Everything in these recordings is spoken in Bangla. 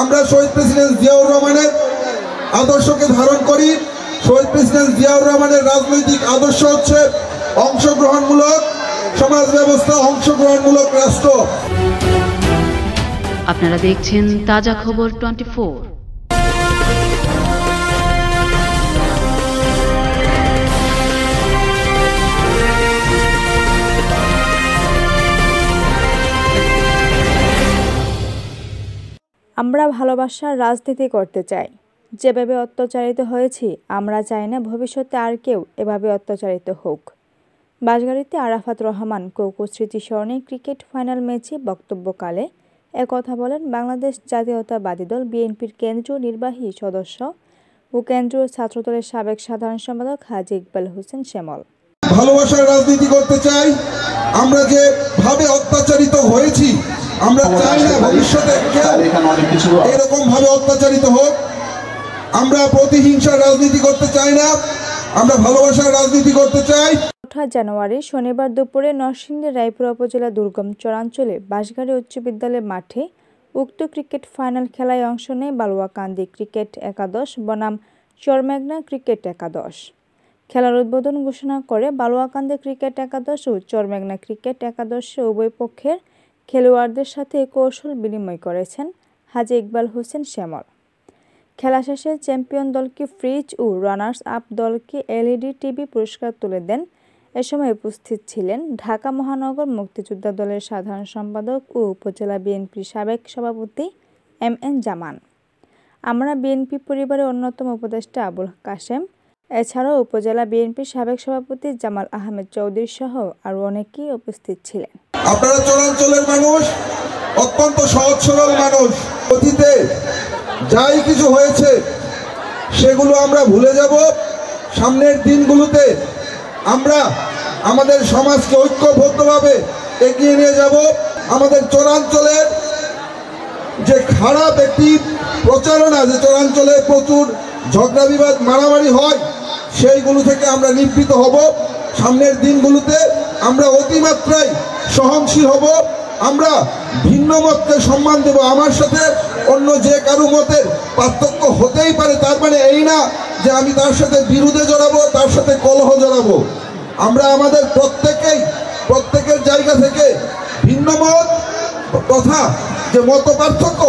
আমরা শহীদ প্রেসিডেন্ট জিয়াউর রহমানের আদর্শকে ধারণ করি। শহীদ প্রেসিডেন্ট জিয়াউর রহমানের রাজনৈতিক আদর্শ হচ্ছে অংশগ্রহণমূলক সমাজ ব্যবস্থা, অংশগ্রহণমূলক রাষ্ট্র। আপনারা দেখছেন তাজা খবর 24। আমরা ভালোবাসার রাজনীতি করতে চাই। যেভাবে অত্যাচারিত হয়েছি, আমরা চাই না ভবিষ্যতে আর কেউ এভাবে অত্যাচারিত হোক। বাঁশগাড়ীতে আরাফাত রহমান কোকো স্মৃতি স্মরণে ক্রিকেট ফাইনাল ম্যাচে বক্তব্যকালে একথা বলেন বাংলাদেশ জাতীয়তাবাদী দল বিএনপির কেন্দ্রীয় নির্বাহী সদস্য ও কেন্দ্রীয় ছাত্রদলের সাবেক সাধারণ সম্পাদক হাজী ইকবাল হোসেন শ্যামল। ভালোবাসার রাজনীতি করতে চাই। আমরা যে ভাবে অত্যাচারিত হয়েছি, আমরা চাই না ভবিষ্যতে কেউ এরকম ভাবে অত্যাচারিত হোক। আমরা প্রতিহিংসার রাজনীতি করতে চাই না, আমরা ভালোবাসার রাজনীতি করতে চাই। 8 জানুয়ারি শনিবার দুপুরে নরসিংদী রায়পুরা উপজেলা দুর্গম চরাঞ্চলে বাঁশগাড়ী উচ্চ বিদ্যালয় মাঠে উক্ত ক্রিকেট ফাইনাল খেলায় অংশ নেয় বালুয়াকান্দি ক্রিকেট একাদশ বনাম চরমেঘনা ক্রিকেট একাদশ। খেলার উদ্বোধন ঘোষণা করে বালুয়াকান্দি ক্রিকেট একাদশ ও চরমেঘনা ক্রিকেট একাদশের উভয় পক্ষের খেলোয়াড়দের সাথে কৌশল বিনিময় করেছেন হাজী ইকবাল হোসেন শ্যামল। খেলা শেষে চ্যাম্পিয়ন দলকে ফ্রিজ ও রানার্স আপ দলকে এলইডি টিভি পুরস্কার তুলে দেন। এ সময় উপস্থিত ছিলেন ঢাকা মহানগর মুক্তিযোদ্ধা দলের সাধারণ সম্পাদক ও উপজেলা বিএনপির সাবেক সভাপতি এম.এন. জামান। আমরা বিএনপি পরিবারের অন্যতম উপদেষ্টা আবুল কাশেম, এছাড়াও উপজেলা বিএনপির সাবেক সভাপতি জামাল আহমেদ চৌধুরী সহ আরও অনেকেই উপস্থিত ছিলেন। আপনারা চরাঞ্চলের মানুষ, অত্যন্ত সহজ সরল মানুষ। অতীতে যাই কিছু হয়েছে সেগুলো আমরা ভুলে যাব। সামনের দিনগুলোতে আমরা আমাদের সমাজকে ঐক্যবদ্ধভাবে এগিয়ে নিয়ে যাব। আমাদের চরাঞ্চলের যে খারাপ একটি প্রচারণা, যে চরাঞ্চলে প্রচুর ঝগড়া বিবাদ মারামারি হয়, সেইগুলো থেকে আমরা নিবৃত হব। সামনের দিনগুলোতে আমরা অতিমাত্রায় সহনশীল হব। আমরা ভিন্ন মতকে সম্মান দেব। আমার সাথে অন্য যে কারো মতের পার্থক্য হতেই পারে, তার মানে এই না যে আমি তার সাথে বিরোধে জড়াবো, তার সাথে কলহ জড়াবো। আমরা আমাদের প্রত্যেকের জায়গা থেকে ভিন্ন মত তথা যে মত পার্থক্য,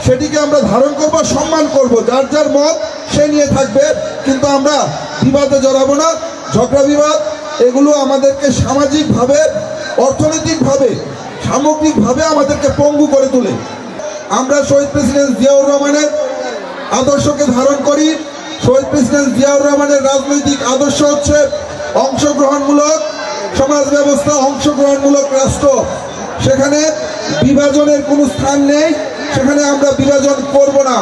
সেটিকে আমরা ধারণ করব, সম্মান করব। যার যার মত সে নিয়ে থাকবে, কিন্তু আমরা বিবাদে জড়াবো না। ঝগড়া বিবাদ এগুলো আমাদেরকে সামাজিকভাবে, অর্থনৈতিকভাবে, সামগ্রিকভাবে আমাদেরকে পঙ্গু করে তোলে। আমরা শহীদ প্রেসিডেন্ট জিয়াউর রহমানের আদর্শকে ধারণ করি। শহীদ প্রেসিডেন্ট জিয়াউর রহমানের রাজনৈতিক আদর্শ হচ্ছে অংশগ্রহণমূলক সমাজ ব্যবস্থা, অংশগ্রহণমূলক রাষ্ট্র। সেখানে বিভাজনের কোনো স্থান নেই, সেখানে আমরা বিভাজন করব না।